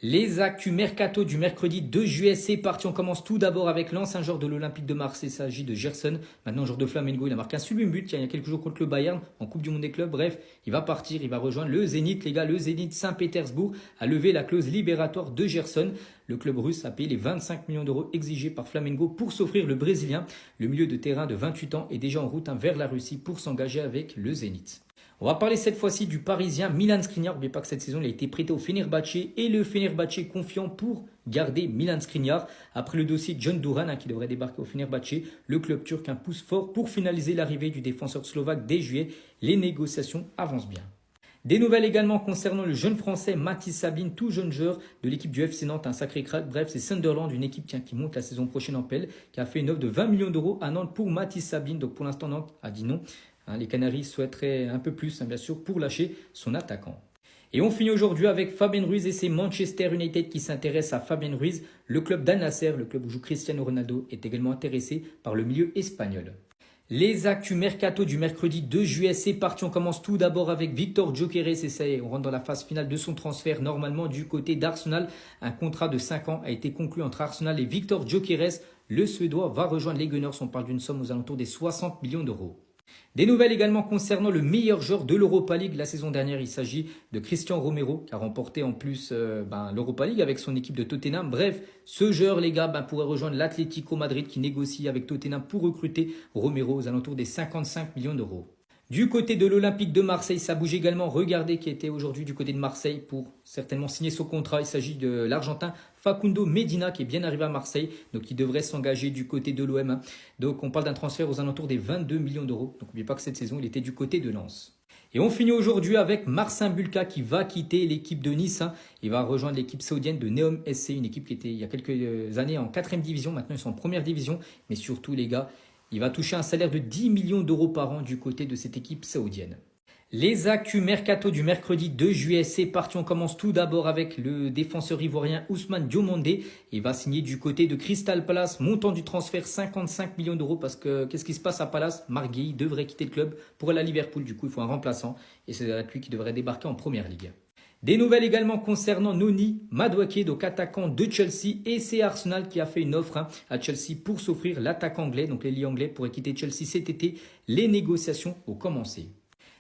Les actus mercato du mercredi 2 juillet, c'est parti. On commence tout d'abord avec l'ancien joueur de l'Olympique de Marseille. Il s'agit de Gerson, maintenant joueur de Flamengo. Il a marqué un sublime but il y a quelques jours contre le Bayern en Coupe du Monde des clubs. Bref, il va partir, il va rejoindre le Zénith. Les gars, le Zénith Saint-Pétersbourg a levé la clause libératoire de Gerson. Le club russe a payé les 25 millions d'euros exigés par Flamengo pour s'offrir le Brésilien. Le milieu de terrain de 28 ans est déjà en route vers la Russie pour s'engager avec le Zénith. On va parler cette fois-ci du Parisien Milan Skriniar. N'oubliez pas que cette saison, il a été prêté au Fenerbahçe et le Fenerbahçe est confiant pour garder Milan Skriniar. Après le dossier John Duran qui devrait débarquer au Fenerbahçe, le club turc pousse fort pour finaliser l'arrivée du défenseur slovaque dès juillet. Les négociations avancent bien. Des nouvelles également concernant le jeune français Mathis Sabine, tout jeune joueur de l'équipe du FC Nantes, un sacré crack. Bref, c'est Sunderland, une équipe qui monte la saison prochaine en pelle, qui a fait une offre de 20 millions d'euros à Nantes pour Mathis Sabine. Donc pour l'instant, Nantes a dit non. Les Canaries souhaiteraient un peu plus, bien sûr, pour lâcher son attaquant. Et on finit aujourd'hui avec Fabien Ruiz et c'est Manchester United qui s'intéresse à Fabien Ruiz. Le club d'Al Nasser, le club où joue Cristiano Ronaldo, est également intéressé par le milieu espagnol. Les actus mercato du mercredi 2 juillet, c'est parti. On commence tout d'abord avec Victor Gyökeres et ça y est, on rentre dans la phase finale de son transfert. Normalement du côté d'Arsenal, un contrat de 5 ans a été conclu entre Arsenal et Victor Gyökeres. Le Suédois va rejoindre les Gunners, on parle d'une somme aux alentours des 60 millions d'euros. Des nouvelles également concernant le meilleur joueur de l'Europa League la saison dernière. Il s'agit de Christian Romero qui a remporté en plus l'Europa League avec son équipe de Tottenham. Bref, ce joueur, les gars, pourrait rejoindre l'Atlético Madrid qui négocie avec Tottenham pour recruter Romero aux alentours des 55 millions d'euros. Du côté de l'Olympique de Marseille, ça bouge également. Regardez qui était aujourd'hui du côté de Marseille pour certainement signer son contrat. Il s'agit de l'Argentin Facundo Medina qui est bien arrivé à Marseille, donc il devrait s'engager du côté de l'OM. Donc on parle d'un transfert aux alentours des 22 millions d'euros. Donc n'oubliez pas que cette saison, il était du côté de Lens. Et on finit aujourd'hui avec Marcin Bulka qui va quitter l'équipe de Nice. Il va rejoindre l'équipe saoudienne de Neom SC, une équipe qui était il y a quelques années en 4e division. Maintenant, ils sont en 1re division. Mais surtout, les gars, il va toucher un salaire de 10 millions d'euros par an du côté de cette équipe saoudienne. Les actus mercato du mercredi 2 juillet, c'est parti. On commence tout d'abord avec le défenseur ivoirien Ousmane Diomandé. Il va signer du côté de Crystal Palace. Montant du transfert 55 millions d'euros parce que qu'est-ce qui se passe à Palace? Marc Guéhi devrait quitter le club pour aller à Liverpool. Du coup, il faut un remplaçant et c'est lui qui devrait débarquer en première ligue. Des nouvelles également concernant Noni Madueke, donc attaquant de Chelsea, et c'est Arsenal qui a fait une offre à Chelsea pour s'offrir l'attaquant anglais. Donc les Lions anglais pourraient quitter Chelsea cet été. Les négociations ont commencé.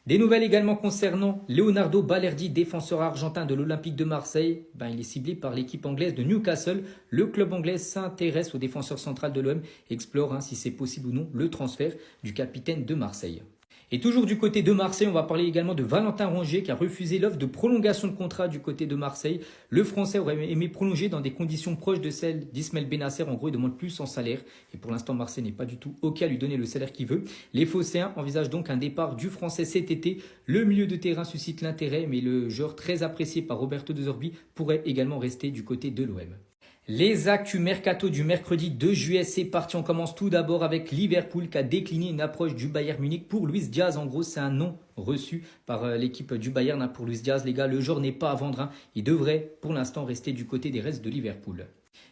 Des nouvelles également concernant Leonardo Balerdi, défenseur argentin de l'Olympique de Marseille. Il est ciblé par l'équipe anglaise de Newcastle. Le club anglais s'intéresse au défenseur central de l'OM, explore si c'est possible ou non le transfert du capitaine de Marseille. Et toujours du côté de Marseille, on va parler également de Valentin Rongier qui a refusé l'offre de prolongation de contrat du côté de Marseille. Le Français aurait aimé prolonger dans des conditions proches de celles d'Ismaël Benasser. En gros, il demande plus en salaire. Et pour l'instant, Marseille n'est pas du tout OK à lui donner le salaire qu'il veut. Les Phocéens envisagent donc un départ du Français cet été. Le milieu de terrain suscite l'intérêt, mais le joueur très apprécié par Roberto De Zerbi pourrait également rester du côté de l'OM. Les actus mercato du mercredi 2 juillet, c'est parti. On commence tout d'abord avec Liverpool qui a décliné une approche du Bayern Munich pour Luis Diaz. En gros, c'est un nom reçu par l'équipe du Bayern pour Luis Diaz. Les gars, le joueur n'est pas à vendre. Il devrait pour l'instant rester du côté des Reds de Liverpool.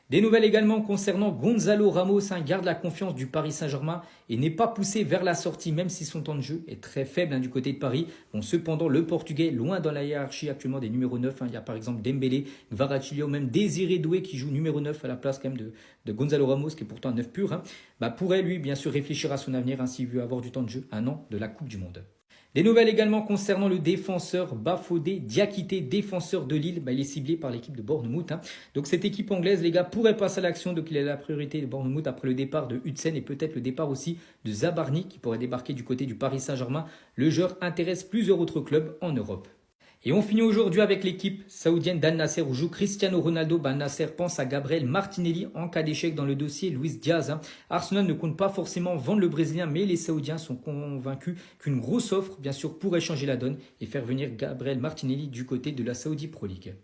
Des nouvelles également concernant Gonzalo Ramos, garde la confiance du Paris Saint-Germain et n'est pas poussé vers la sortie, même si son temps de jeu est très faible du côté de Paris. Cependant, le Portugais, loin dans la hiérarchie actuellement des numéros 9, il y a par exemple Dembélé, Kvaratskhelia, même Désiré Doué qui joue numéro 9 à la place quand même de Gonzalo Ramos, qui est pourtant un 9 pur, pourrait lui bien sûr réfléchir à son avenir s'il veut avoir du temps de jeu, un an de la Coupe du Monde. Des nouvelles également concernant le défenseur Bafodé Diakité, défenseur de Lille. Il est ciblé par l'équipe de Bournemouth. Donc cette équipe anglaise, les gars, pourrait passer à l'action. Donc il a la priorité de Bournemouth après le départ de Hudson et peut-être le départ aussi de Zabarni qui pourrait débarquer du côté du Paris Saint-Germain. Le joueur intéresse plusieurs autres clubs en Europe. Et on finit aujourd'hui avec l'équipe saoudienne d'Al Nasser où joue Cristiano Ronaldo. Al Nasser pense à Gabriel Martinelli en cas d'échec dans le dossier Luis Diaz. Arsenal ne compte pas forcément vendre le Brésilien, mais les Saoudiens sont convaincus qu'une grosse offre, bien sûr, pourrait changer la donne et faire venir Gabriel Martinelli du côté de la Saudi Pro League.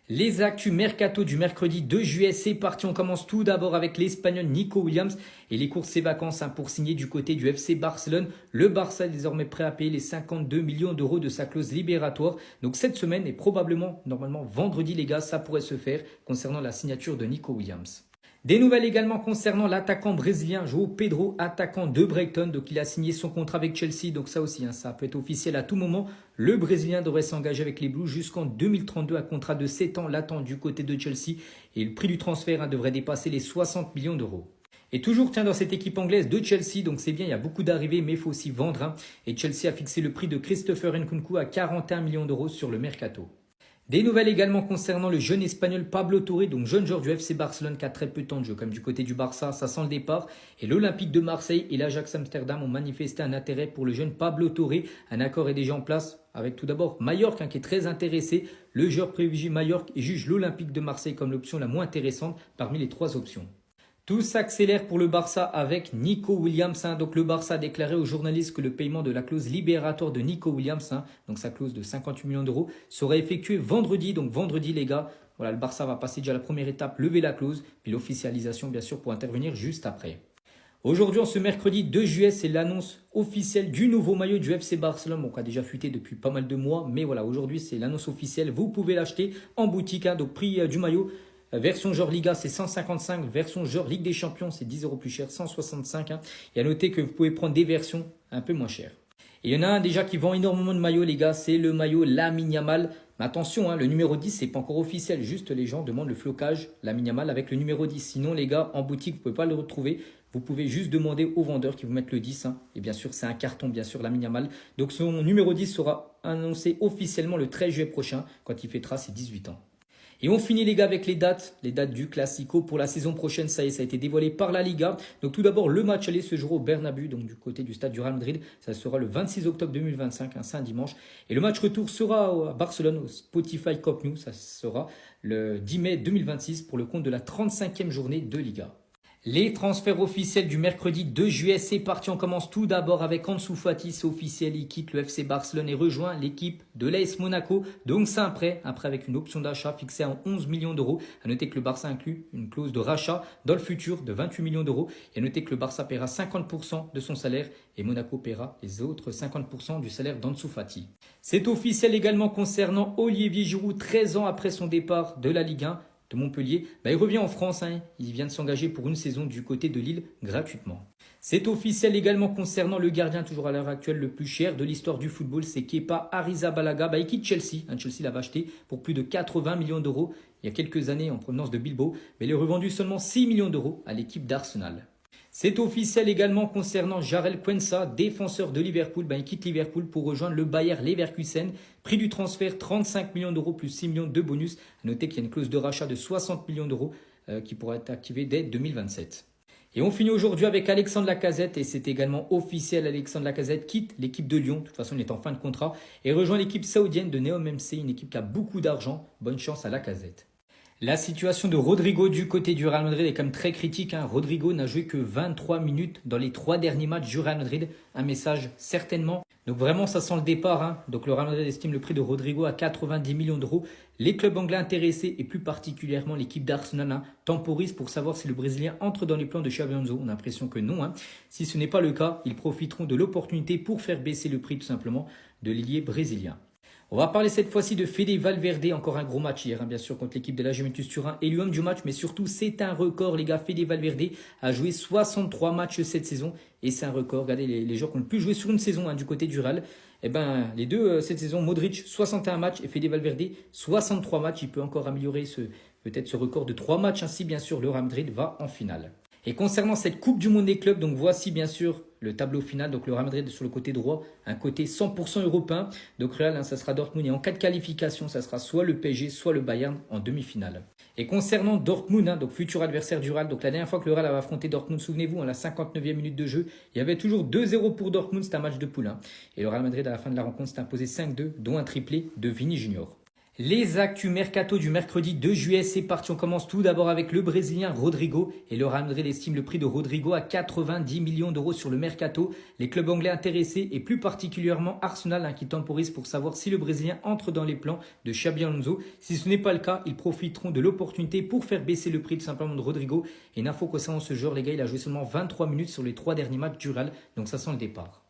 Les actus mercato du mercredi 2 juillet, c'est parti. On commence tout d'abord avec l'Espagnol Nico Williams et les courses et vacances pour signer du côté du FC Barcelone. Le Barça est désormais prêt à payer les 52 millions d'euros de sa clause libératoire. Donc cette semaine et probablement, normalement vendredi les gars, ça pourrait se faire concernant la signature de Nico Williams. Des nouvelles également concernant l'attaquant brésilien João Pedro, attaquant de Brighton. Donc il a signé son contrat avec Chelsea. Donc ça aussi, ça peut être officiel à tout moment. Le Brésilien devrait s'engager avec les Blues jusqu'en 2032. Un contrat de 7 ans l'attend du côté de Chelsea. Et le prix du transfert devrait dépasser les 60 millions d'euros. Et toujours dans cette équipe anglaise de Chelsea, donc c'est bien, il y a beaucoup d'arrivées, mais il faut aussi vendre. Et Chelsea a fixé le prix de Christopher Nkunku à 41 millions d'euros sur le mercato. Des nouvelles également concernant le jeune espagnol Pablo Torre, donc jeune joueur du FC Barcelone qui a très peu de temps de jeu, comme du côté du Barça, ça sent le départ. Et l'Olympique de Marseille et l'Ajax Amsterdam ont manifesté un intérêt pour le jeune Pablo Torre. Un accord est déjà en place avec tout d'abord Mallorca qui est très intéressé. Le joueur privilégie Mallorca et juge l'Olympique de Marseille comme l'option la moins intéressante parmi les 3 options. Tout s'accélère pour le Barça avec Nico Williams. Donc le Barça a déclaré aux journalistes que le paiement de la clause libératoire de Nico Williams, donc sa clause de 58 millions d'euros, sera effectué vendredi. Donc vendredi les gars, voilà, le Barça va passer déjà la première étape, lever la clause, puis l'officialisation bien sûr pour intervenir juste après. Aujourd'hui, en ce mercredi 2 juillet, c'est l'annonce officielle du nouveau maillot du FC Barcelone, qui a déjà fuité depuis pas mal de mois. Mais voilà, aujourd'hui, c'est l'annonce officielle. Vous pouvez l'acheter en boutique. Donc prix du maillot. Version genre Liga, c'est 155. Version genre Ligue des Champions, c'est 10 € plus cher, 165. Et à noter que vous pouvez prendre des versions un peu moins chères. Et il y en a un déjà qui vend énormément de maillots, les gars. C'est le maillot Lamine Yamal. Mais attention, le numéro 10, c'est pas encore officiel. Juste les gens demandent le flocage Lamine Yamal avec le numéro 10. Sinon, les gars, en boutique, vous ne pouvez pas le retrouver. Vous pouvez juste demander au vendeur qui vous mette le 10. Et bien sûr, c'est un carton, bien sûr, Lamine Yamal. Donc son numéro 10 sera annoncé officiellement le 13 juillet prochain, quand il fêtera ses 18 ans. Et on finit les gars avec les dates du Classico pour la saison prochaine. Ça y est, ça a été dévoilé par la Liga. Donc tout d'abord, le match aller se jouera au Bernabéu, donc du côté du stade du Real Madrid. Ça sera le 26 octobre 2025, c'est un dimanche. Et le match retour sera à Barcelone, au Spotify Camp Nou. Ça sera le 10 mai 2026 pour le compte de la 35e journée de Liga. Les transferts officiels du mercredi 2 juillet, c'est parti. On commence tout d'abord avec Ansu Fati, c'est officiel, il quitte le FC Barcelone et rejoint l'équipe de l'AS Monaco. Donc c'est un prêt avec une option d'achat fixée à 11 millions d'euros. À noter que le Barça inclut une clause de rachat dans le futur de 28 millions d'euros. Et à noter que le Barça paiera 50% de son salaire et Monaco paiera les autres 50% du salaire d'Ansu Fati. C'est officiel également concernant Olivier Giroud, 13 ans après son départ de la Ligue 1. De Montpellier, il revient en France, il vient de s'engager pour une saison du côté de Lille gratuitement. C'est officiel également concernant le gardien toujours à l'heure actuelle le plus cher de l'histoire du football, c'est Kepa Arrizabalaga, il quitte Chelsea, Chelsea l'avait acheté pour plus de 80 millions d'euros il y a quelques années en provenance de Bilbao, mais il est revendu seulement 6 millions d'euros à l'équipe d'Arsenal. C'est officiel également concernant Jarell Quansah, défenseur de Liverpool. Il quitte Liverpool pour rejoindre le Bayer Leverkusen. Prix du transfert 35 millions d'euros plus 6 millions de bonus. À noter qu'il y a une clause de rachat de 60 millions d'euros qui pourra être activée dès 2027. Et on finit aujourd'hui avec Alexandre Lacazette et c'est également officiel. Alexandre Lacazette quitte l'équipe de Lyon. De toute façon, il est en fin de contrat et rejoint l'équipe saoudienne de Neom MC, une équipe qui a beaucoup d'argent. Bonne chance à Lacazette. La situation de Rodrigo du côté du Real Madrid est quand même très critique. Rodrigo n'a joué que 23 minutes dans les 3 derniers matchs du Real Madrid. Un message certainement. Donc vraiment, ça sent le départ. Donc le Real Madrid estime le prix de Rodrigo à 90 millions d'euros. Les clubs anglais intéressés et plus particulièrement l'équipe d'Arsenal temporisent pour savoir si le Brésilien entre dans les plans de Xabi Alonso. On a l'impression que non. Si ce n'est pas le cas, ils profiteront de l'opportunité pour faire baisser le prix tout simplement de l'ailier brésilien. On va parler cette fois-ci de Fede Valverde, encore un gros match hier, bien sûr, contre l'équipe de la Juventus Turin. Élu homme du match, mais surtout, c'est un record, les gars. Fede Valverde a joué 63 matchs cette saison et c'est un record. Regardez les joueurs qui ont le plus joué sur une saison du côté du Real. Les deux cette saison, Modric, 61 matchs et Fede Valverde, 63 matchs. Il peut encore améliorer peut-être ce record de 3 matchs, si bien sûr le Real Madrid va en finale. Et concernant cette Coupe du Monde des clubs, donc voici bien sûr le tableau final. Donc le Real Madrid sur le côté droit, un côté 100% européen. Donc Real, ça sera Dortmund. Et en cas de qualification, ça sera soit le PSG, soit le Bayern en demi-finale. Et concernant Dortmund, donc futur adversaire du Real, donc la dernière fois que le Real avait affronté Dortmund, souvenez-vous, à la 59e minute de jeu, il y avait toujours 2-0 pour Dortmund, c'était un match de poule. Et le Real Madrid, à la fin de la rencontre, s'est imposé 5-2, dont un triplé de Vini Junior. Les actus mercato du mercredi 2 juillet, c'est parti. On commence tout d'abord avec le Brésilien Rodrigo. Et le Real Madrid estime le prix de Rodrigo à 90 millions d'euros sur le mercato. Les clubs anglais intéressés et plus particulièrement Arsenal qui temporise pour savoir si le Brésilien entre dans les plans de Xabi Alonso. Si ce n'est pas le cas, ils profiteront de l'opportunité pour faire baisser le prix tout simplement de Rodrigo. Et une info concernant ce joueur, les gars, il a joué seulement 23 minutes sur les 3 derniers matchs du Real. Donc ça sent le départ.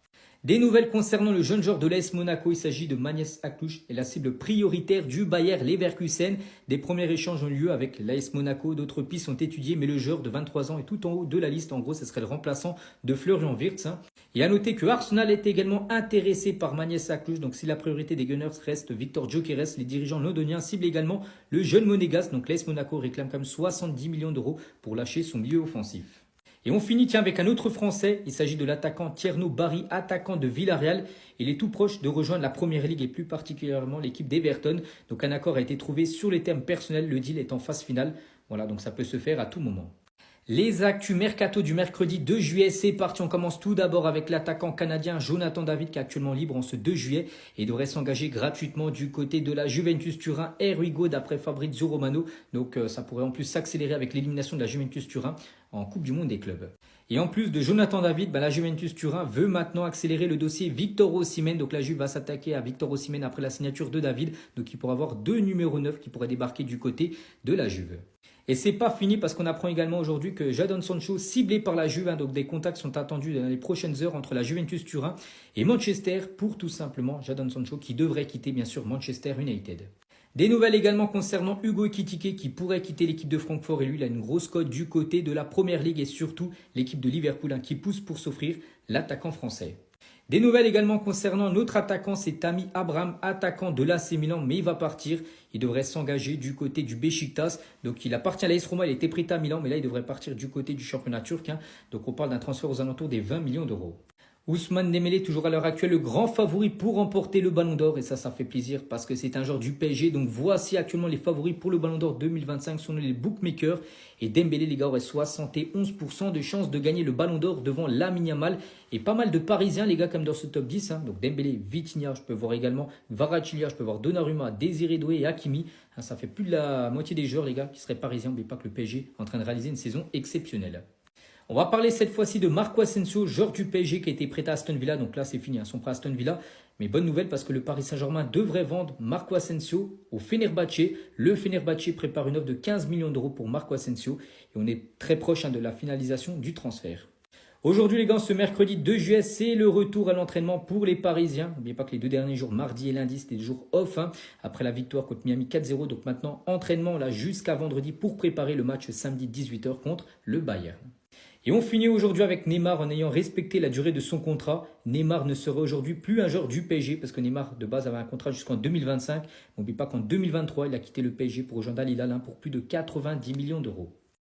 Des nouvelles concernant le jeune joueur de l'AS Monaco, il s'agit de Magnus Akluch et la cible prioritaire du Bayer Leverkusen. Des premiers échanges ont lieu avec l'AS Monaco, d'autres pistes sont étudiées, mais le joueur de 23 ans est tout en haut de la liste. En gros, ce serait le remplaçant de Florian Wirtz. Et à noter que Arsenal est également intéressé par Magnus Akluch, donc si la priorité des Gunners reste Victor Gyökeres, les dirigeants londoniens ciblent également le jeune monégasque. Donc l'AS Monaco réclame quand même 70 millions d'euros pour lâcher son milieu offensif. Et on finit avec un autre Français, il s'agit de l'attaquant Tierno Barry, attaquant de Villarreal. Il est tout proche de rejoindre la Première Ligue et plus particulièrement l'équipe d'Everton. Donc un accord a été trouvé sur les termes personnels, le deal est en phase finale. Voilà, donc ça peut se faire à tout moment. Les actus mercato du mercredi 2 juillet, c'est parti. On commence tout d'abord avec l'attaquant canadien Jonathan David qui est actuellement libre en ce 2 juillet et devrait s'engager gratuitement du côté de la Juventus Turin. Errigo d'après Fabrizio Romano. Donc ça pourrait en plus s'accélérer avec l'élimination de la Juventus Turin en Coupe du Monde des clubs. Et en plus de Jonathan David, la Juventus Turin veut maintenant accélérer le dossier Victor Osimhen. Donc la Juve va s'attaquer à Victor Osimhen après la signature de David. Donc il pourra avoir 2 numéros 9 qui pourraient débarquer du côté de la Juve. Et c'est pas fini parce qu'on apprend également aujourd'hui que Jadon Sancho, ciblé par la Juve, donc des contacts sont attendus dans les prochaines heures entre la Juventus Turin et Manchester pour tout simplement Jadon Sancho qui devrait quitter bien sûr Manchester United. Des nouvelles également concernant Hugo Ekitike qui pourrait quitter l'équipe de Francfort et lui il a une grosse cote du côté de la Première Ligue et surtout l'équipe de Liverpool qui pousse pour s'offrir l'attaquant français. Des nouvelles également concernant notre attaquant, c'est Tammy Abraham, attaquant de l'AC Milan, mais il va partir. Il devrait s'engager du côté du Beşiktaş. Donc il appartient à l'AS Roma, il était prêté à Milan, mais là il devrait partir du côté du championnat turc. Donc on parle d'un transfert aux alentours des 20 millions d'euros. Ousmane Dembélé, toujours à l'heure actuelle, le grand favori pour remporter le Ballon d'Or. Et ça fait plaisir parce que c'est un joueur du PSG. Donc voici actuellement les favoris pour le Ballon d'Or 2025 selon les bookmakers. Et Dembélé, les gars, aurait 71% de chances de gagner le Ballon d'Or devant Lamine Yamal. Et pas mal de Parisiens, les gars, comme dans ce top 10. Donc Dembélé, Vitinha, je peux voir également Kvaratskhelia, je peux voir Donnarumma, Désiré Doué et Hakimi. Ça fait plus de la moitié des joueurs, les gars, qui seraient parisiens. N'oubliez pas que le PSG est en train de réaliser une saison exceptionnelle. On va parler cette fois-ci de Marco Asensio, joueur du PSG qui a été prêté à Aston Villa. Donc là, c'est fini, son prêt à Aston Villa. Mais bonne nouvelle parce que le Paris Saint-Germain devrait vendre Marco Asensio au Fenerbahçe. Le Fenerbahçe prépare une offre de 15 millions d'euros pour Marco Asensio. Et on est très proche de la finalisation du transfert. Aujourd'hui, les gars, ce mercredi 2 juillet, c'est le retour à l'entraînement pour les Parisiens. N'oubliez pas que les 2 derniers jours, mardi et lundi, c'était des jours off. Après la victoire contre Miami 4-0. Donc maintenant, entraînement là jusqu'à vendredi pour préparer le match samedi 18h contre le Bayern. Et on finit aujourd'hui avec Neymar en ayant respecté la durée de son contrat. Neymar ne serait aujourd'hui plus un joueur du PSG parce que Neymar de base avait un contrat jusqu'en 2025. N'oubliez pas qu'en 2023, il a quitté le PSG pour rejoindre Al Hilal pour plus de 90 millions d'euros.